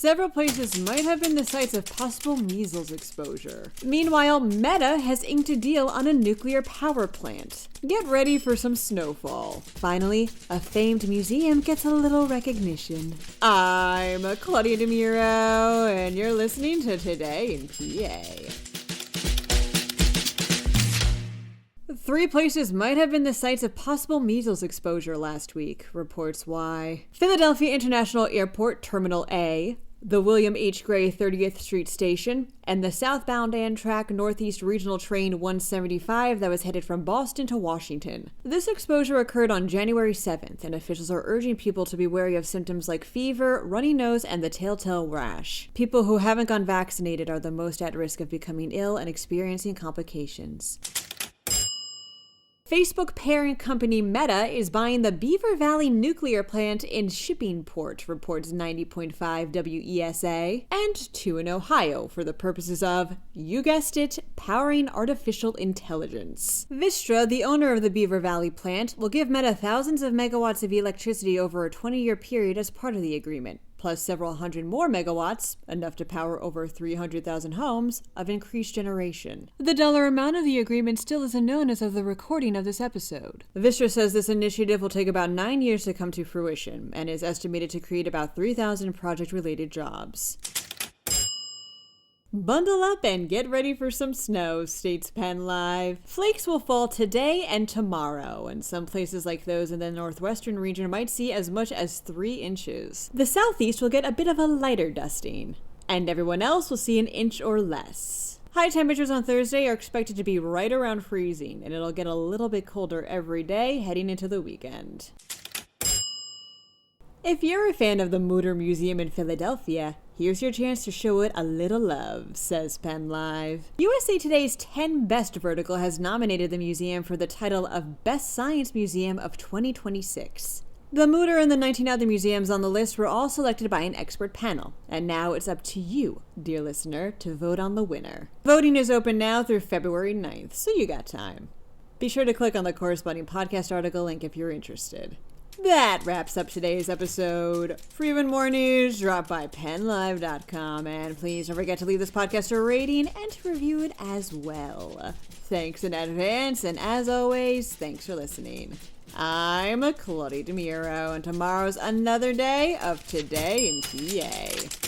Several places might have been the sites of possible measles exposure. Meanwhile, Meta has inked a deal on a nuclear power plant. Get ready for some snowfall. Finally, a famed museum gets a little recognition. I'm Claudia Dimuro, and you're listening to Today in PA. 3 places might have been the sites of possible measles exposure last week, reports Why. Philadelphia International Airport Terminal A, the William H. Gray 30th Street Station, and the southbound Amtrak Northeast Regional Train 175 that was headed from Boston to Washington. This exposure occurred on January 7th, and officials are urging people to be wary of symptoms like fever, runny nose, and the telltale rash. People who haven't gone vaccinated are the most at risk of becoming ill and experiencing complications. Facebook parent company Meta is buying the Beaver Valley nuclear plant in Shippingport, reports 90.5 WESA, and 2 in Ohio for the purposes of, you guessed it, powering artificial intelligence. Vistra, the owner of the Beaver Valley plant, will give Meta thousands of megawatts of electricity over a 20-year period as part of the agreement, plus several hundred more megawatts, enough to power over 300,000 homes, of increased generation. The dollar amount of the agreement still isn't known as of the recording of this episode. Vistra says this initiative will take about 9 years to come to fruition, and is estimated to create about 3,000 project-related jobs. Bundle up and get ready for some snow, states PennLive. Flakes will fall today and tomorrow, and some places like those in the northwestern region might see as much as 3 inches. The southeast will get a bit of a lighter dusting, and everyone else will see an inch or less. High temperatures on Thursday are expected to be right around freezing, and it'll get a little bit colder every day heading into the weekend. If you're a fan of the Mutter Museum in Philadelphia, here's your chance to show it a little love, says PennLive. USA Today's 10 Best vertical has nominated the museum for the title of Best Science Museum of 2026. The Mutter and the 19 other museums on the list were all selected by an expert panel, and now it's up to you, dear listener, to vote on the winner. Voting is open now through February 9th, so you got time. Be sure to click on the corresponding podcast article link if you're interested. That wraps up today's episode. For even more news, drop by PennLive.com, and please don't forget to leave this podcast a rating and to review it as well. Thanks in advance, and as always, thanks for listening. I'm Claudia Dimuro, and tomorrow's another day of Today in PA.